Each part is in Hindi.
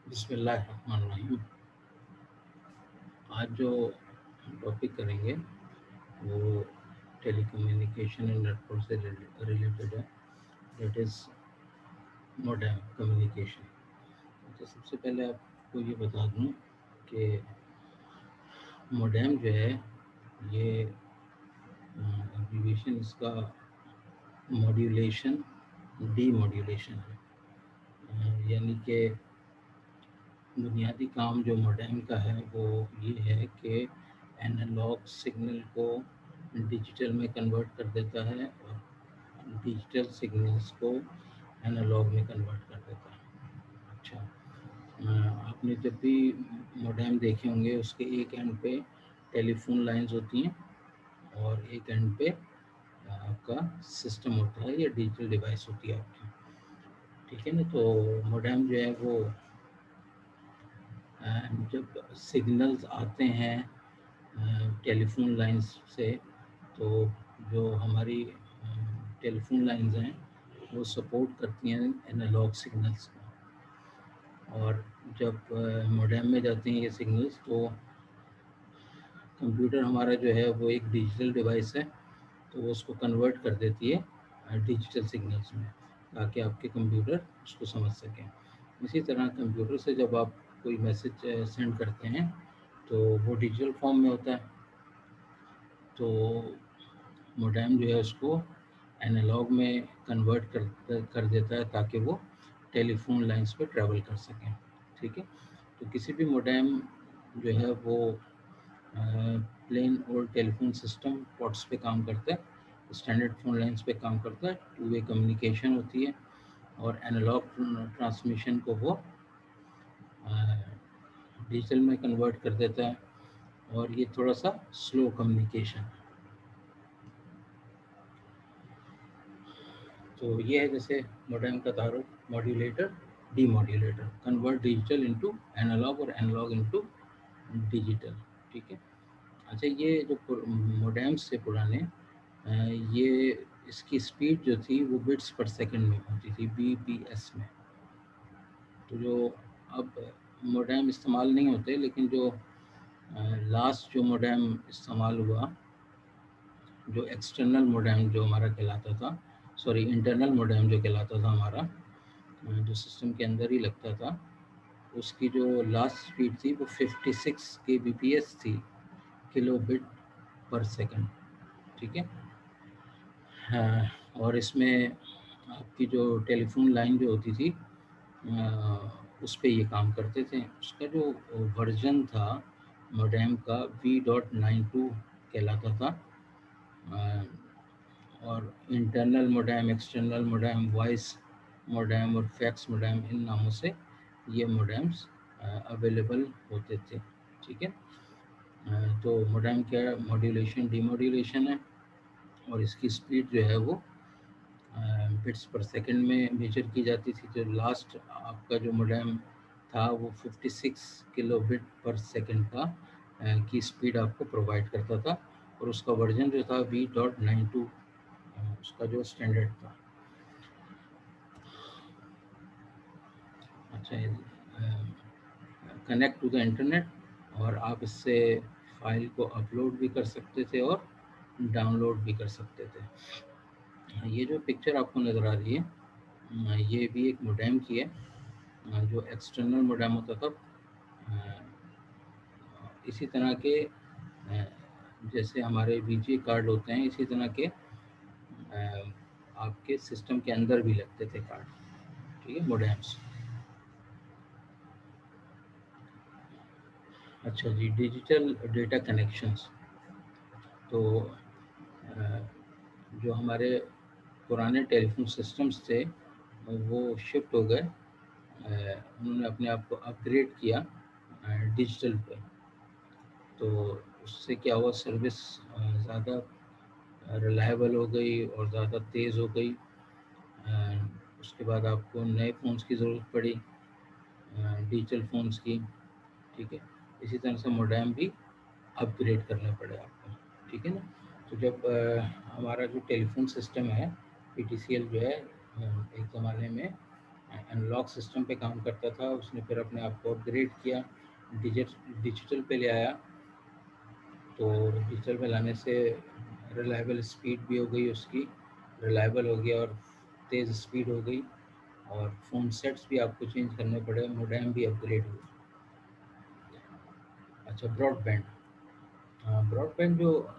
बिस्मिल्लाहिर्रहमानिर्रहीम। आज जो टॉपिक करेंगे वो टेलीकम्युनिकेशन एंड नेटवर्क से रिलेटेड है, दैट इज़ मोडेम कम्युनिकेशन। तो सबसे पहले आपको ये बता दूं कि मोडेम जो है ये एब्रीविएशन इसका मॉड्यूलेशन डीमॉड्यूलेशन है। यानी कि बुनियादी काम जो मोडेम का है वो ये है कि एनालॉग सिग्नल को डिजिटल में कन्वर्ट कर देता है और डिजिटल सिग्नल्स को एनालॉग में कन्वर्ट कर देता है। अच्छा, आपने जब भी मोडेम देखे होंगे उसके एक एंड पे टेलीफोन लाइंस होती हैं और एक एंड पे आपका सिस्टम होता है या डिजिटल डिवाइस होती है आपकी, ठीक है ना। तो मोडेम जो है वो जब सिग्नल्स आते हैं टेलीफोन लाइंस से, तो जो हमारी टेलीफोन लाइंस हैं वो सपोर्ट करती हैं एनालॉग सिग्नल्स को, और जब मोडेम में जाते हैं ये सिग्नल्स तो कंप्यूटर हमारा जो है वो एक डिजिटल डिवाइस है, तो वो उसको कन्वर्ट कर देती है डिजिटल सिग्नल्स में, ताकि आपके कंप्यूटर उसको समझ सकें। इसी तरह कंप्यूटर से जब आप कोई मैसेज सेंड करते हैं तो वो डिजिटल फॉर्म में होता है, तो मोडेम जो है उसको एनालॉग में कन्वर्ट कर देता है ताकि वो टेलीफोन लाइंस पे ट्रैवल कर सकें, ठीक है। तो किसी भी मोडेम जो है वो प्लेन और टेलीफोन सिस्टम पोर्ट्स पे काम करता है, स्टैंडर्ड फोन लाइंस पे काम करता है, टू वे कम्युनिकेशन होती है और एनालॉग ट्रांसमिशन को वो डिजिटल में कन्वर्ट कर देता है, और ये थोड़ा सा स्लो कम्युनिकेशन है। तो ये है जैसे मोडेम का तारुफ, modulator, demodulator, convert digital into analog और एनालॉग इनटू डिजिटल, ठीक है। अच्छा, ये जो मोडेम्स थे पुराने, ये इसकी स्पीड जो थी वो बिट्स पर सेकंड में होती थी, बीपीएस में। तो जो अब मोडेम इस्तेमाल नहीं होते, लेकिन जो लास्ट जो मोडेम इस्तेमाल हुआ, जो एक्सटर्नल मोडेम जो हमारा कहलाता था, सॉरी इंटरनल मोडेम जो कहलाता था हमारा, जो सिस्टम के अंदर ही लगता था, उसकी जो लास्ट स्पीड थी वो 56 के बीपीएस थी, किलो बिट पर सेकंड, ठीक है। हाँ, और इसमें आपकी जो टेलीफोन लाइन जो होती थी उस पे ये काम करते थे। उसका जो वर्जन था मोडेम का V.92 कहलाता था, और internal modem, external modem, voice modem और फैक्स मोडेम, इन नामों से ये मोडेम्स अवेलेबल होते थे, ठीक है। तो मोडेम क्या मॉड्यूलेशन डीमॉड्यूलेशन है, और इसकी स्पीड जो है वो बिट्स पर सेकंड में मेजर की जाती थी। जो लास्ट आपका जो मोडेम था वो 56 किलो बिट पर सेकंड का की स्पीड आपको प्रोवाइड करता था, और उसका वर्जन जो था V.92 उसका जो स्टैंडर्ड था। अच्छा, कनेक्ट टू द इंटरनेट, और आप इससे फाइल को अपलोड भी कर सकते थे और डाउनलोड भी कर सकते थे। ये जो पिक्चर आपको नज़र आ रही है ये भी एक मोडेम की है, जो एक्सटर्नल मोडेम होता था। इसी तरह के जैसे हमारे बीजी कार्ड होते हैं, इसी तरह के आपके सिस्टम के अंदर भी लगते थे कार्ड, ठीक है, मोडेम्स। अच्छा जी, डिजिटल डेटा कनेक्शंस। तो जो हमारे पुराने टेलीफोन सिस्टम्स थे वो शिफ्ट हो गए, उन्होंने अपने आप को अपग्रेड किया डिजिटल पे। तो उससे क्या हुआ, सर्विस ज़्यादा रिलायबल हो गई और ज़्यादा तेज़ हो गई। उसके बाद आपको नए फ़ोन्स की ज़रूरत पड़ी, डिजिटल फ़ोन्स की, ठीक है। इसी तरह से मोडेम भी अपग्रेड करने पड़े आपको, ठीक है ना। तो जब हमारा जो टेलीफोन सिस्टम है, पीटीसीएल जो है, एक ज़माने में लॉक सिस्टम पे काम करता था, उसने फिर अपने आप को अपग्रेड किया, डिजिटल पे ले आया। तो डिजिटल पे लाने से रिलायबल स्पीड भी हो गई उसकी, रिलायबल हो गया और तेज़ स्पीड हो गई, और फ़ोन सेट्स भी आपको चेंज करने पड़े, मोडेम भी अपग्रेड हुआ। अच्छा, ब्रॉडबैंड। ब्रॉडबैंड जो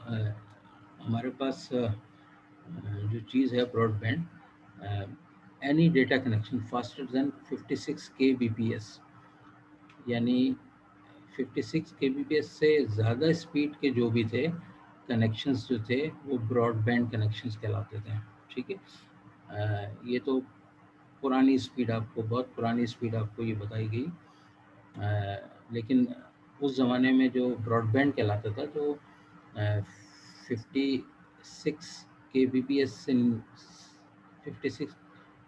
हमारे पास जो चीज़ है broadband, any data connection faster than 56 kbps, यानी 56 kbps से ज़्यादा स्पीड के जो भी थे कनेक्शंस जो थे वो ब्रॉडबैंड कनेक्शंस कहलाते थे। ठीक है, ये तो पुरानी स्पीड, आपको बहुत पुरानी स्पीड आपको ये बताई गई। लेकिन उस ज़माने में जो ब्रॉडबैंड कहलाता था, जो 56 kbps से 56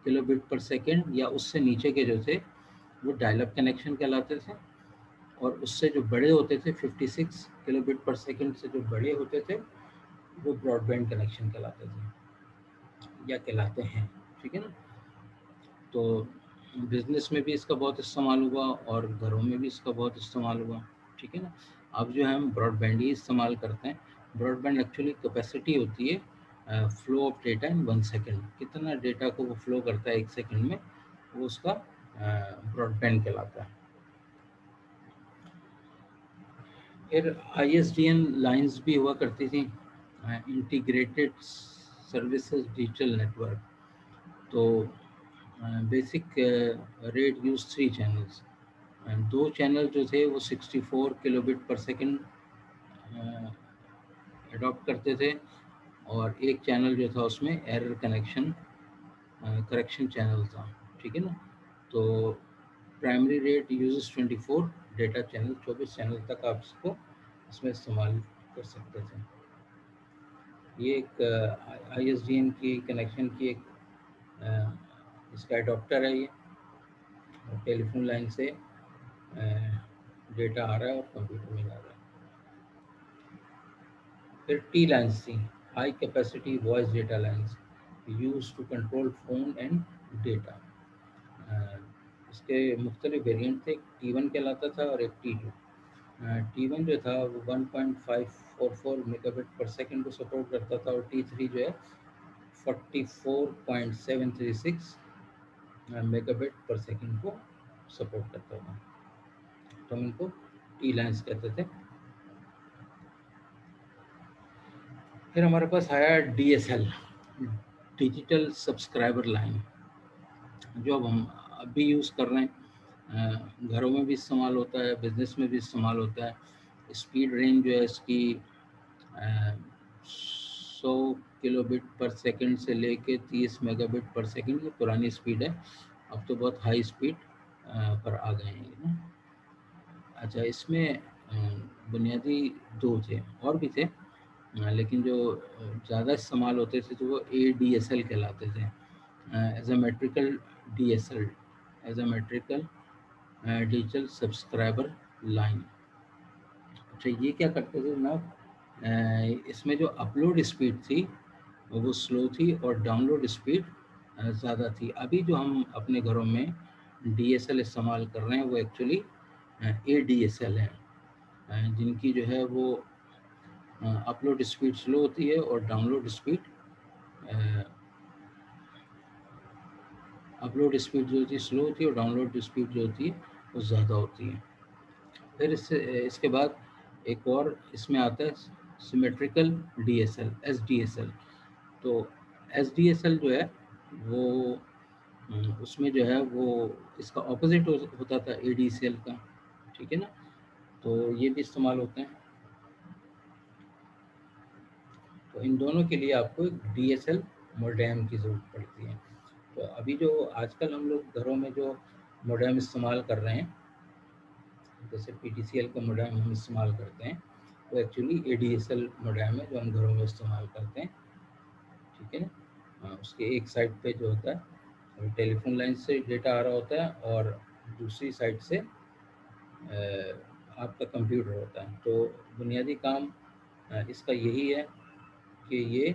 किलोबिट पर सेकेंड या उससे नीचे के जो थे वो डायल अप कनेक्शन कहलाते थे, और उससे जो बड़े होते थे 56 किलोबिट पर सेकेंड से जो बड़े होते थे वो ब्रॉडबैंड कनेक्शन कहलाते थे या कहलाते हैं। ठीक है ना। तो बिज़नेस में भी इसका बहुत इस्तेमाल हुआ और घरों में भी इसका बहुत इस्तेमाल हुआ। ठीक है ना। अब जो है हम ब्रॉडबैंड ही इस्तेमाल करते हैं। ब्रॉडबैंड एक्चुअली कैपेसिटी होती है flow of data in 1 second, कितना डेटा को वो फ्लो करता है 1 सेकंड में, वो उसका ब्रॉडबैंड कहलाता है। फिर ISDN लाइंस भी हुआ करती थी, इंटीग्रेटेड सर्विसेज डिजिटल नेटवर्क। तो बेसिक रेट यूज 3 चैनल्स, दो चैनल जो थे वो 64 किलोबिट पर सेकेंड अडॉप्ट करते थे, और एक चैनल जो था उसमें एरर करेक्शन चैनल था। ठीक है ना। तो primary rate uses 24, data channel 24 channel तक आप इसको इसमें इस्तेमाल कर सकते थे। ये एक ISDN की कनेक्शन की एक इसका एडॉप्टर है ये, टेलीफोन लाइन से डेटा आ रहा है और कंप्यूटर में जा रहा है। फिर टी लाइन्स थी, high capacity voice data lines use to control phone and data. इसके मुख्तलिफ वेरिएंट थे, T1 कहलाता था और एक T2। T1 जो था वो 1.544 मेगाबिट पर सेकेंड को सपोर्ट करता था, और T3 जो है 44.736 मेगाबिट पर सेकेंड को सपोर्ट करता था। तो हम इनको टी लाइन्स कहते थे। फिर हमारे पास आया DSL, डिजिटल सब्सक्राइबर लाइन, जो अब हम अभी यूज़ कर रहे हैं, घरों में भी इस्तेमाल होता है, बिजनेस में भी इस्तेमाल होता है। स्पीड रेंज जो है इसकी 100 किलोबिट पर सेकंड से लेके 30 मेगाबिट पर सेकंड, ये पुरानी स्पीड है, अब तो बहुत हाई स्पीड पर आ गए हैं ये ना। अच्छा, इसमें बुनियादी दो थे, और भी थे, लेकिन जो ज़्यादा इस्तेमाल होते थे तो वो ADSL कहलाते थे, asymmetrical DSL, asymmetrical digital subscriber line. अच्छा, ये क्या करते थे जनाब, इसमें जो अपलोड स्पीड थी वो स्लो थी और डाउनलोड स्पीड ज़्यादा थी। अभी जो हम अपने घरों में DSL इस्तेमाल कर रहे हैं वो एक्चुअली ADSL है, जिनकी जो है वो अपलोड स्पीड स्लो होती है और डाउनलोड स्पीड अपलोड स्पीड जो होती है स्लो होती है और डाउनलोड स्पीड जो होती है वो ज़्यादा होती है। फिर इसके बाद एक और इसमें आता है सिमेट्रिकल DSL, SDSL। तो SDSL जो है वो उसमें जो है वो इसका ऑपोजिट होता था ADSL का। ठीक है ना। तो ये भी इस्तेमाल होते हैं। तो इन दोनों के लिए आपको एक DSL मोडेम की ज़रूरत पड़ती है। तो अभी जो आजकल हम लोग घरों में जो मोडेम इस्तेमाल कर रहे हैं, जैसे PTCL का मोडेम हम इस्तेमाल करते हैं, वो एक्चुअली ADSL मोडेम है जो हम घरों में इस्तेमाल करते हैं। ठीक है ना। उसके एक साइड पे जो होता है टेलीफोन लाइन से डेटा आ रहा होता है, और दूसरी साइड से आपका कंप्यूटर होता है। तो बुनियादी काम इसका यही है कि ये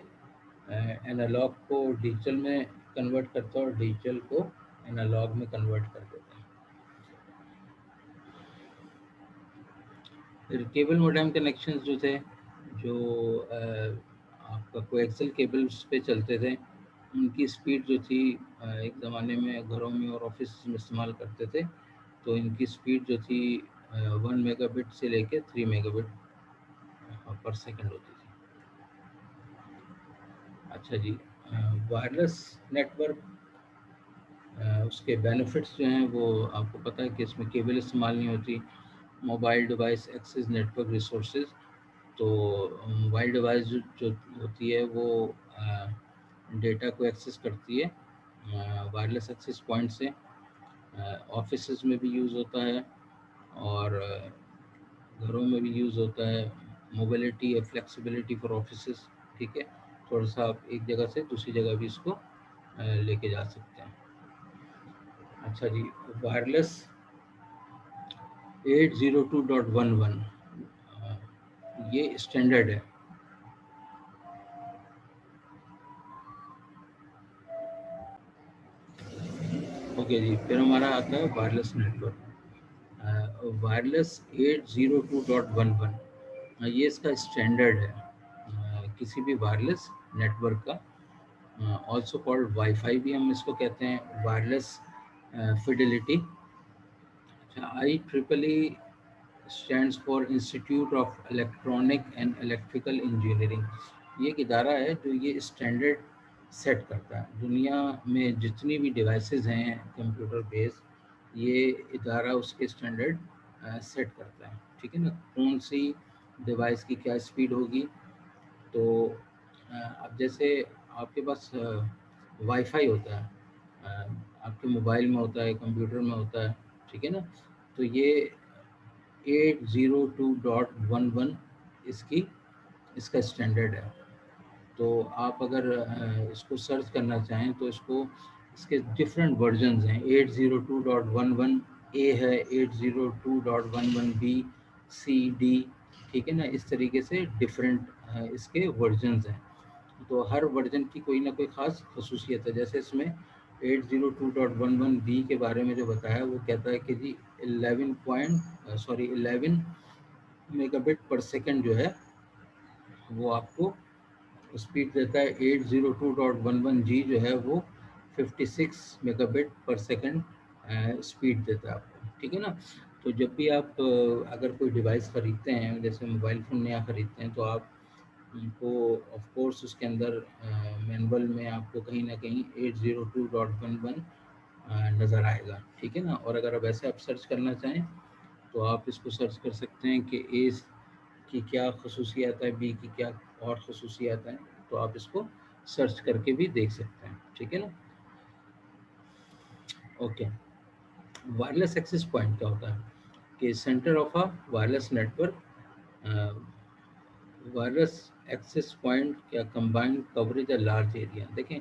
एनालॉग को डिजिटल में कन्वर्ट करता है और डिजिटल को एनालॉग में कन्वर्ट कर देते हैं। फिर केबल मोडेम कनेक्शंस जो थे, जो आपका कोएक्सियल केबल्स पे चलते थे, उनकी स्पीड जो थी एक ज़माने में घरों में और ऑफिस में इस्तेमाल करते थे, तो इनकी स्पीड जो थी 1 मेगाबिट से लेके 3 मेगाबिट पर सेकंड होती थी। अच्छा जी, वायरलेस नेटवर्क, उसके बेनिफिट्स जो हैं वो आपको पता है कि इसमें केबल इस्तेमाल नहीं होती, mobile device access network resources. तो मोबाइल डिवाइस जो होती है वो डेटा को एक्सेस करती है वायरलेस एक्सेस पॉइंट से। ऑफिसेज में भी यूज़ होता है और घरों में भी यूज़ होता है। मोबिलिटी या फ्लेक्सिबिलिटी फॉर ऑफिसेज, ठीक है, थोड़ा सा आप एक जगह से दूसरी जगह भी इसको लेके जा सकते हैं। अच्छा जी, वायरलेस 802.11 ये स्टैंडर्ड है। ओके जी, फिर हमारा आता है वायरलेस नेटवर्क। वायरलेस 802.11 ये इसका स्टैंडर्ड है किसी भी वायरलेस नेटवर्क का। ऑल्सो कॉल्ड वाईफाई भी हम इसको कहते हैं, वायरलेस फिडेलिटी। अच्छा, IEEE stands for institute of electronic and electrical engineering. ये एक इदारा है जो ये स्टैंडर्ड सेट करता है। दुनिया में जितनी भी डिवाइसेस हैं कंप्यूटर बेस्ड, ये इदारा उसके स्टैंडर्ड सेट करता है, ठीक है ना। कौन सी डिवाइस की क्या स्पीड होगी। तो अब जैसे आपके पास वाईफाई होता है, आपके मोबाइल में होता है, कंप्यूटर में होता है, ठीक है ना। तो ये 802.11 इसकी इसका स्टैंडर्ड है। तो आप अगर इसको सर्च करना चाहें तो इसको, इसके डिफरेंट वर्जन्स हैं। 802.11 ए है, 802.11 बी, सी, डी, ठीक है ना। इस तरीके से डिफरेंट इसके वर्जन्स हैं। तो हर वर्जन की कोई ना कोई ख़ास खसूसियत है। जैसे इसमें 802.11 बी के बारे में जो बताया, वो कहता है कि जी 11 मेगाबिट पर सेकंड जो है वो आपको स्पीड देता है। 802.11 जी जो है वो 56 मेगाबिट पर सेकंड स्पीड देता है आपको, ठीक है ना। तो जब भी आप अगर कोई डिवाइस ख़रीदते हैं, जैसे मोबाइल फ़ोन नया ख़रीदते हैं, तो आप उनको ऑफ कोर्स उसके अंदर मैनुअल में आपको कहीं ना कहीं 802.11 नज़र आएगा, ठीक है ना। और अगर आप ऐसे आप सर्च करना चाहें तो आप इसको सर्च कर सकते हैं कि ए की क्या खसूसियात है, बी की क्या और खसूसियात हैं। तो आप इसको सर्च करके भी देख सकते हैं, ठीक है ना। ओके, वायरलेस एक्सेस पॉइंट क्या होता है कि centre of a wireless network. Wireless access point क्या combined coverage a large area. देखें,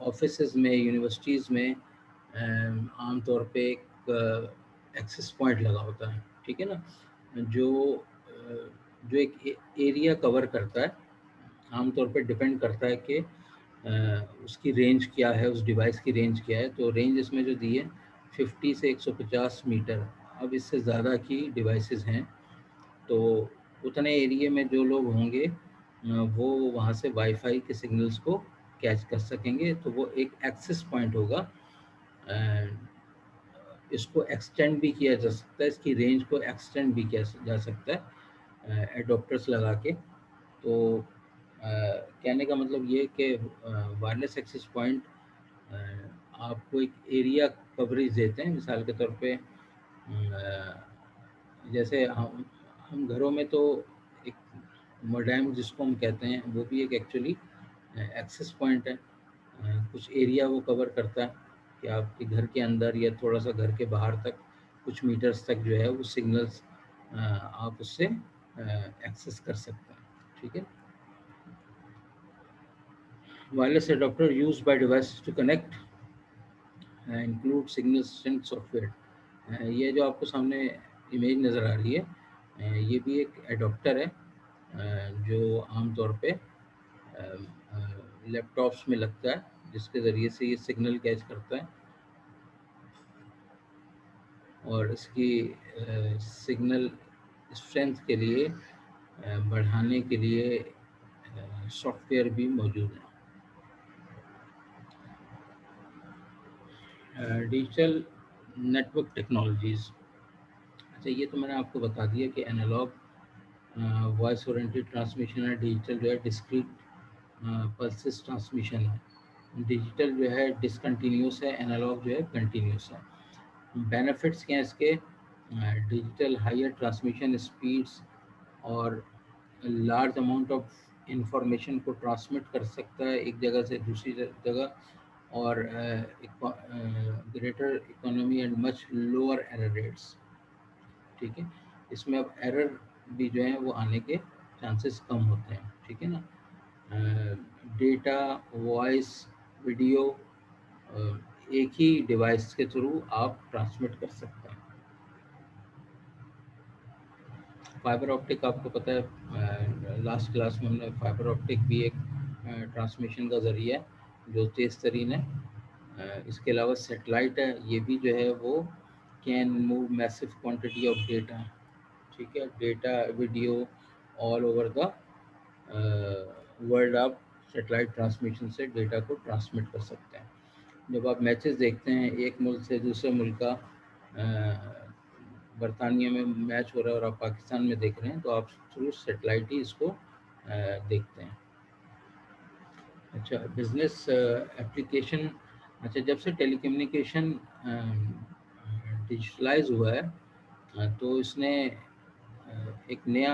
ऑफिसेज में, यूनिवर्सिटीज़ में आमतौर पे एक एक्सेस पॉइंट लगा होता है, ठीक है ना, जो जो एक एरिया कवर करता है। आमतौर पे डिपेंड करता है कि उसकी रेंज क्या है, उस डिवाइस की रेंज क्या है। तो रेंज इसमें जो दी है 50 से 150 मीटर। अब इससे ज़्यादा की डिवाइसेस हैं तो उतने एरिया में जो लोग होंगे वो वहाँ से वाईफाई के सिग्नल्स को कैच कर सकेंगे। तो वो एक एक्सेस पॉइंट होगा। अ, इसको एक्सटेंड भी किया जा सकता है, इसकी रेंज को एक्सटेंड भी किया जा सकता है एडोप्टर्स लगा के। तो कहने का मतलब ये कि वायरलेस एक्सेस पॉइंट आपको एक एरिया कवरेज देते हैं। मिसाल के तौर पे जैसे हम घरों में तो एक मोडेम जिसको हम कहते हैं, वो भी एक एक्चुअली एक्सेस पॉइंट है। कुछ एरिया वो कवर करता है कि आपके घर के अंदर या थोड़ा सा घर के बाहर तक कुछ मीटर्स तक जो है वो सिग्नल्स आप उससे एक्सेस कर सकते हैं, ठीक है। Wireless adapter use by device to connect include signal strength software. ये जो आपको सामने इमेज नज़र आ रही है, ये भी एक एडोप्टर है जो आमतौर पे लैपटॉप्स में लगता है, जिसके ज़रिए से ये सिग्नल कैच करता है और इसकी सिग्नल स्ट्रेंथ के लिए बढ़ाने के लिए सॉफ्टवेयर भी मौजूद हैं। डिजिटल नेटवर्क टेक्नोलॉजीज़, अच्छा ये तो मैंने आपको बता दिया कि एनालॉग वॉइस ओरिएंटेड ट्रांसमिशन है, डिजिटल जो है डिस्क्रीट पल्सेस ट्रांसमिशन है, डिजिटल जो है डिसकंटिन्यूस है, एनालॉग जो है कंटिन्यूस है। बेनिफिट्स क्या हैं इसके? डिजिटल हायर ट्रांसमिशन स्पीड्स और लार्ज अमाउंट ऑफ इंफॉर्मेशन को ट्रांसमिट कर सकता है एक जगह से दूसरी जगह, और greater economy and much lower error rates. ठीक है, इसमें अब एरर भी जो है वो आने के चांसेस कम होते हैं। ठीक है ना, डेटा, वॉइस, वीडियो एक ही डिवाइस के थ्रू आप ट्रांसमिट कर सकते हैं। फाइबर ऑप्टिक आपको पता है, लास्ट क्लास में हमने फाइबर ऑप्टिक भी एक ट्रांसमिशन का ज़रिया है जो तेज़ तरीन है। इसके अलावा सेटेलाइट है, ये भी जो है वो can move massive quantity of data. ठीक है, data, video all over the world आप सेटेलाइट ट्रांसमिशन से डेटा को ट्रांसमिट कर सकते हैं। जब आप मैचेस देखते हैं एक मुल्क से दूसरे मुल्क का, बरतानिया में मैच हो रहा है और आप पाकिस्तान में देख रहे हैं, तो आप थ्रू सेटेलाइट ही इसको देखते हैं। अच्छा, बिजनेस एप्लीकेशन, अच्छा जब से टेलीकम्युनिकेशन डिजिटलाइज हुआ है तो इसने एक नया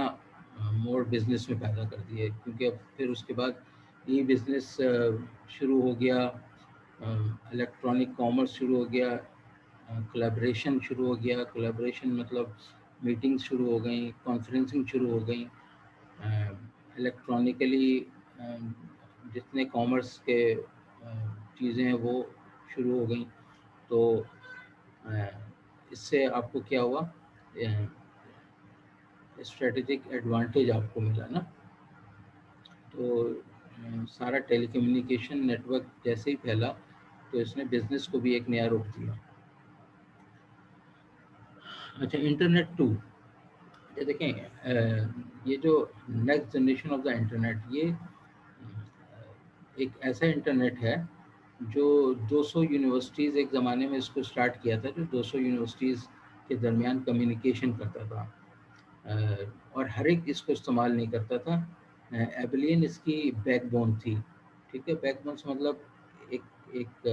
मोड बिजनेस में पैदा कर दिया है, क्योंकि अब फिर उसके बाद ई बिजनेस शुरू हो गया, इलेक्ट्रॉनिक कॉमर्स शुरू हो गया, कोलैबोरेशन शुरू हो गया। कोलैबोरेशन मतलब मीटिंग्स शुरू हो गई, कॉन्फ्रेंसिंग शुरू हो गई, इलेक्ट्रॉनिकली जितने कॉमर्स के चीज़ें हैं वो शुरू हो गई। तो इससे आपको क्या हुआ, स्ट्रेटेजिक एडवांटेज आपको मिला ना। तो सारा टेलीकम्युनिकेशन नेटवर्क जैसे ही फैला तो इसने बिजनेस को भी एक नया रूप दिया। अच्छा, इंटरनेट टू, ये देखें, ये जो next generation of the internet, ये एक ऐसा इंटरनेट है जो 200 यूनिवर्सिटीज़ एक ज़माने में इसको स्टार्ट किया था, जो 200 यूनिवर्सिटीज़ के दरमियान कम्युनिकेशन करता था, और हर एक इसको इस्तेमाल नहीं करता था। एबिलियन इसकी बैकबोन थी। ठीक है, बैकबोन से मतलब एक एक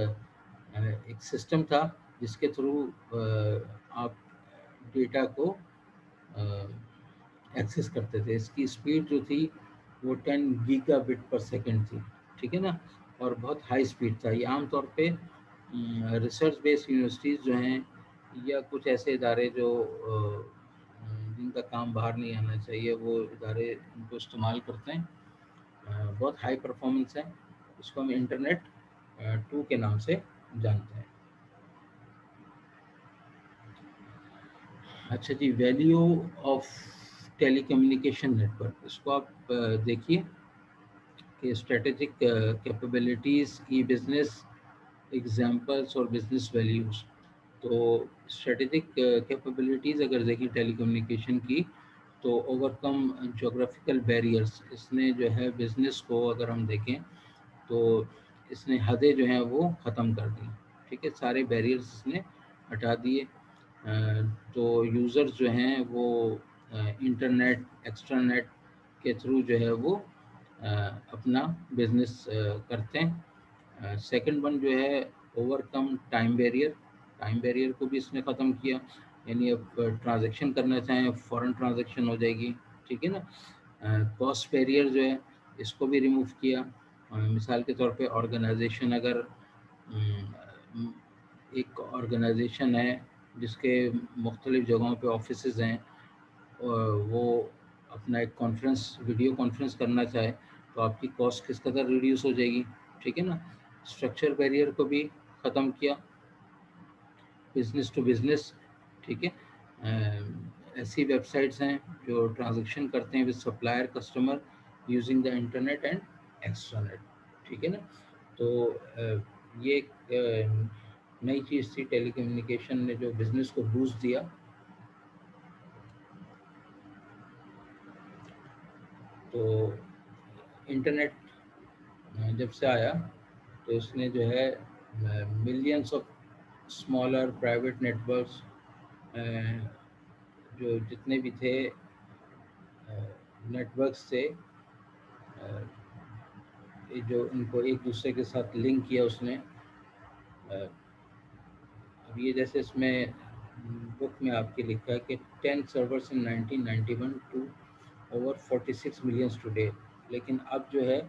एक सिस्टम था जिसके थ्रू आप डेटा को एक्सेस करते थे। इसकी स्पीड जो थी वो 10 गीगाबिट पर सेकंड थी। ठीक है ना, और बहुत हाई स्पीड था। ये आमतौर पे रिसर्च बेस्ड यूनिवर्सिटीज़ जो हैं या कुछ ऐसे इदारे जो जिनका काम बाहर नहीं आना चाहिए, वो इदारे इनको इस्तेमाल करते हैं। बहुत हाई परफॉर्मेंस है, इसको हम इंटरनेट 2 के नाम से जानते हैं। अच्छा जी, वैल्यू ऑफ टेलीकम्युनिकेशन नेटवर्क, इसको आप देखिए कि स्ट्रेटेजिक कैपेबिलिटीज़, ई बिजनेस एग्जांपल्स और बिजनेस वैल्यूज़। तो स्ट्रेटेजिक कैपेबिलिटीज़ अगर देखिए टेलीकम्युनिकेशन की, तो ओवरकम जोग्राफिकल बैरियर्स, इसने जो है बिज़नेस को अगर हम देखें तो इसने हदें जो हैं वो ख़त्म कर दी। ठीक है, सारे बैरियर्स इसने हटा दिए। तो यूज़र्स जो हैं वो इंटरनेट, एक्स्ट्रानेट के थ्रू जो है वो अपना बिजनेस करते हैं। सेकंड वन जो है overcome time barrier, time barrier को भी इसने ख़त्म किया, यानी अब ट्रांजैक्शन करना चाहें फ़ौरन ट्रांजैक्शन हो जाएगी। ठीक है ना। कॉस्ट बैरियर जो है इसको भी रिमूव किया। मिसाल के तौर पे ऑर्गेनाइजेशन अगर एक ऑर्गेनाइजेशन है जिसके मुख्तलिफ़ जगहों पे ऑफिसेज़ हैं, वो अपना एक कॉन्फ्रेंस, वीडियो कॉन्फ्रेंस करना चाहे तो आपकी कॉस्ट किस कदर रिड्यूस हो जाएगी। ठीक है ना। स्ट्रक्चर बैरियर को भी ख़त्म किया, बिजनेस टू बिजनेस। ठीक है, ऐसी वेबसाइट्स हैं जो ट्रांजैक्शन करते हैं with supplier customer using the internet and extranet. ठीक है ना। तो ये एक नई चीज़ थी, टेलीकम्युनिकेशन ने जो बिजनेस को बूस्ट दिया। तो इंटरनेट जब से आया तो इसने जो है millions of smaller private networks जो जितने भी थे नेटवर्क्स थे जो इनको एक दूसरे के साथ लिंक किया उसने। अब ये जैसे इसमें बुक में आपके लिखा है कि 10 servers in 1991 to over 46 millions today, लेकिन अब जो है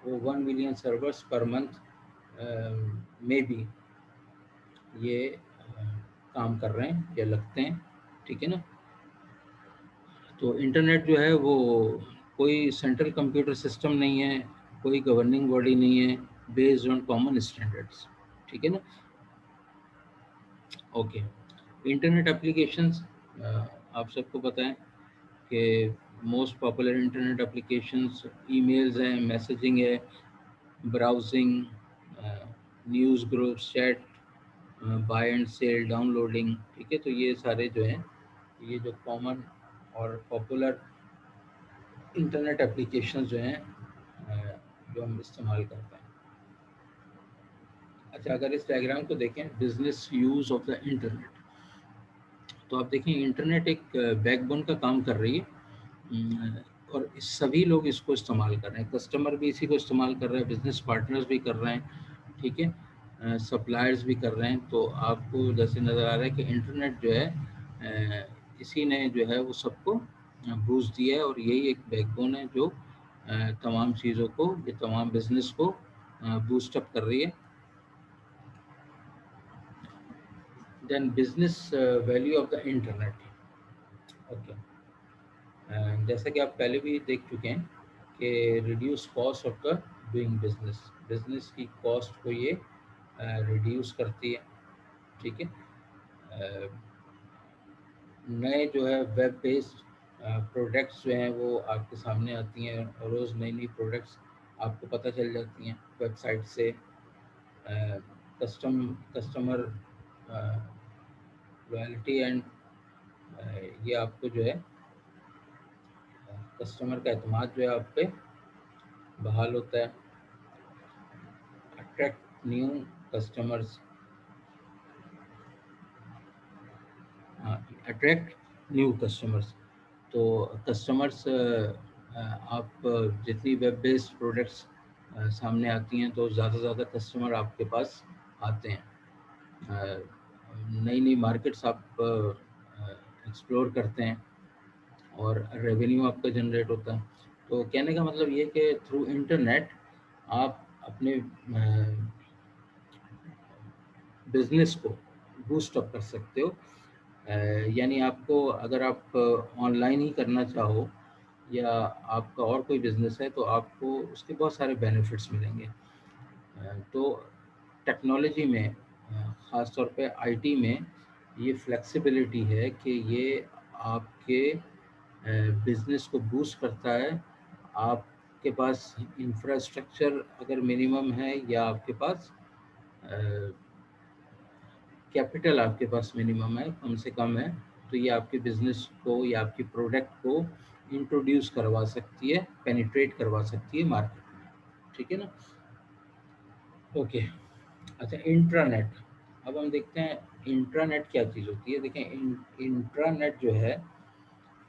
वो 1 मिलियन सर्वर्स पर मंथ में भी ये काम कर रहे हैं या लगते हैं, ठीक है ना। तो इंटरनेट जो है वो कोई सेंट्रल कंप्यूटर सिस्टम नहीं है, कोई गवर्निंग बॉडी नहीं है, बेस्ड ऑन कॉमन स्टैंडर्ड्स, ठीक है ना। ओके, इंटरनेट एप्लीकेशंस आप सबको पता है कि most popular internet applications emails हैं, मैसेजिंग है, browsing, news groups, chat, buy and sell, downloading, ठीक है। तो ये सारे जो हैं ये जो कॉमन और पॉपुलर इंटरनेट एप्लीकेशंस जो हैं जो हम इस्तेमाल करते हैं। अच्छा, अगर इस डायग्राम को देखें, business use of the internet, तो आप देखें इंटरनेट एक बैकबोन का काम कर रही है और सभी लोग इसको इस्तेमाल कर रहे हैं। कस्टमर भी इसी को इस्तेमाल कर रहे हैं, बिजनेस पार्टनर्स भी कर रहे हैं, ठीक है, सप्लायर्स भी कर रहे हैं। तो आपको जैसे नज़र आ रहा है कि इंटरनेट जो है इसी ने जो है वो सबको बूस्ट दिया है और यही एक बैकबोन है जो तमाम चीज़ों को, ये तमाम बिजनेस को बूस्टअप कर रही है। Then business value of the internet. Okay, जैसा कि आप पहले भी देख चुके हैं कि reduce cost of the doing business, business की कॉस्ट को ये रिड्यूस करती है, ठीक है। नए जो है वेब बेस्ड प्रोडक्ट्स जो हैं वो आपके सामने आती हैं, रोज़ नई नई प्रोडक्ट्स आपको पता चल जाती हैं वेबसाइट से। कस्टमर लॉयल्टी एंड ये आपको जो है कस्टमर का एतमाद जो है आप पे बहाल होता है। Attract new customers, attract new customers, तो कस्टमर्स आप जितनी वेब बेस्ड प्रोडक्ट्स सामने आती हैं तो ज़्यादा से ज़्यादा कस्टमर आपके पास आते हैं। नई नई मार्केट्स आप एक्सप्लोर करते हैं और रेवेन्यू आपका जनरेट होता है। तो कहने का मतलब ये कि थ्रू इंटरनेट आप अपने बिजनेस को बूस्ट अप कर सकते हो। यानी आपको अगर आप ऑनलाइन ही करना चाहो या आपका और कोई बिजनेस है तो आपको उसके बहुत सारे बेनिफिट्स मिलेंगे। तो टेक्नोलॉजी में ख़ास तौर पे आईटी में ये फ्लेक्सिबिलिटी है कि ये आपके बिजनेस को बूस्ट करता है। आपके पास इंफ्रास्ट्रक्चर अगर मिनिमम है या आपके पास कैपिटल आपके पास मिनिमम है, कम से कम है, तो ये आपके बिजनेस को या आपकी प्रोडक्ट को इंट्रोड्यूस करवा सकती है, पेनिट्रेट करवा सकती है मार्केट में, ठीक है ना। ओके, अच्छा इंट्रानेट, अब हम देखते हैं इंट्रानेट क्या चीज़ होती है। देखें इंट्रानेट जो है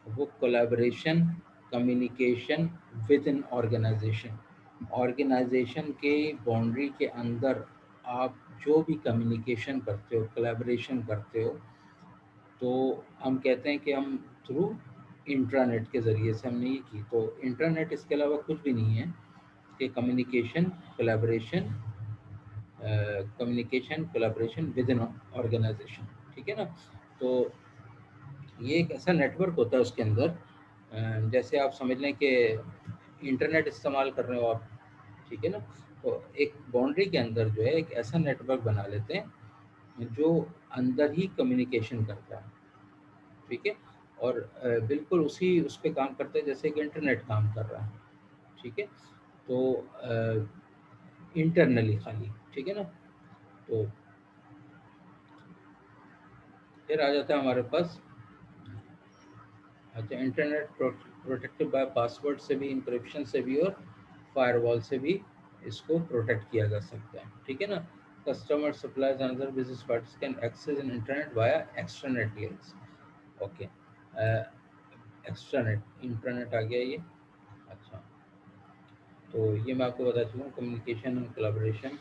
वो collaboration, communication within organization, organization के बाउंड्री के अंदर आप जो भी कम्युनिकेशन करते हो, कोलैबोरेशन करते हो, तो हम कहते हैं कि हम थ्रू इंट्रानेट के ज़रिए से हमने ये की। तो इंट्रानेट इसके अलावा कुछ भी नहीं है कि communication, collaboration, communication collaboration within organization, ठीक है ना। तो ये एक ऐसा नेटवर्क होता है उसके अंदर, जैसे आप समझ लें कि इंटरनेट इस्तेमाल कर रहे हो आप, ठीक है ना। तो एक बाउंड्री के अंदर जो है एक ऐसा नेटवर्क बना लेते हैं जो अंदर ही कम्युनिकेशन करता है, ठीक है। और बिल्कुल उसी उस पे काम करते हैं जैसे कि इंटरनेट काम कर रहा है, ठीक है। तो इंटरनली खाली, ठीक है ना। तो फिर आ जाता है हमारे पास, अच्छा, इंटरनेट प्रोटेक्टेड बाय पासवर्ड से भी, इंक्रिप्शन से भी और फायरवॉल से भी इसको प्रोटेक्ट किया जा सकता है, ठीक है ना। Customer suppliers and other business parties can access in internet via extranet links. Okay, extranet, internet आ गया ये। अच्छा, तो ये मैं आपको बता चुका हूँ, कम्युनिकेशन एंड कोलैबोरेशन।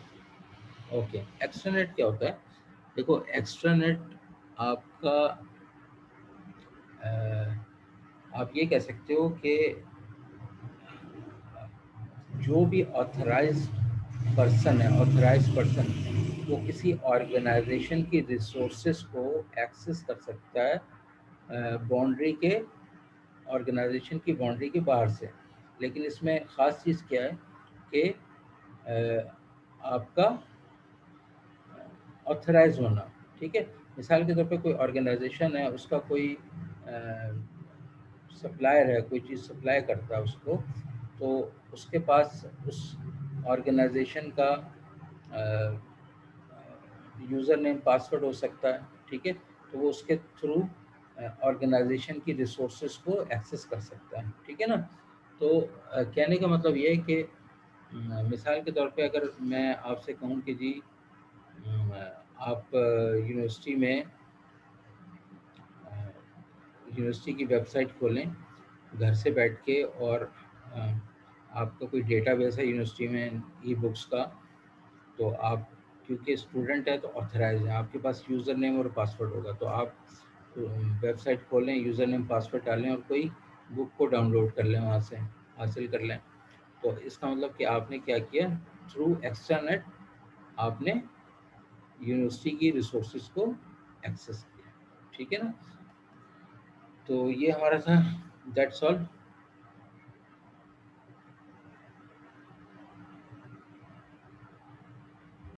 ओके, एक्सट्रानेट क्या होता है? देखो, एक्सट्रानेट आपका आप ये कह सकते हो कि जो भी ऑथराइज पर्सन वो किसी ऑर्गेनाइजेशन की रिसोर्सेज को एक्सेस कर सकता है बाउंड्री के, ऑर्गेनाइजेशन की बाउंड्री के बाहर से। लेकिन इसमें ख़ास चीज़ क्या है कि आपका ऑथराइज होना, ठीक है। मिसाल के तौर पे कोई ऑर्गेनाइजेशन है, उसका कोई सप्लायर है, कोई चीज़ सप्लाई करता है उसको, तो उसके पास उस ऑर्गेनाइजेशन का यूज़र नेम पासवर्ड हो सकता है, ठीक है। तो वो उसके थ्रू ऑर्गेनाइजेशन की रिसोर्सेज को एक्सेस कर सकता है, ठीक है ना। तो कहने का मतलब ये है कि मिसाल के तौर पे अगर मैं आपसे कहूँ कि जी आप यूनिवर्सिटी में यूनिवर्सिटी की वेबसाइट खोलें घर से बैठ के, और आपका कोई डेटाबेस है यूनिवर्सिटी में ई बुक्स का, तो आप क्योंकि स्टूडेंट है तो ऑथराइज है, आपके पास यूज़र नेम और पासवर्ड होगा, तो आप वेबसाइट खोलें, यूज़र नेम पासवर्ड डालें और कोई बुक को डाउनलोड कर लें, वहाँ से हासिल कर लें। तो इसका मतलब कि आपने क्या किया, थ्रू एक्स्ट्रानेट आपने यूनिवर्सिटी की रिसोर्सेज को एक्सेस किया, ठीक है ना। तो ये हमारा था, दैट्स ऑल।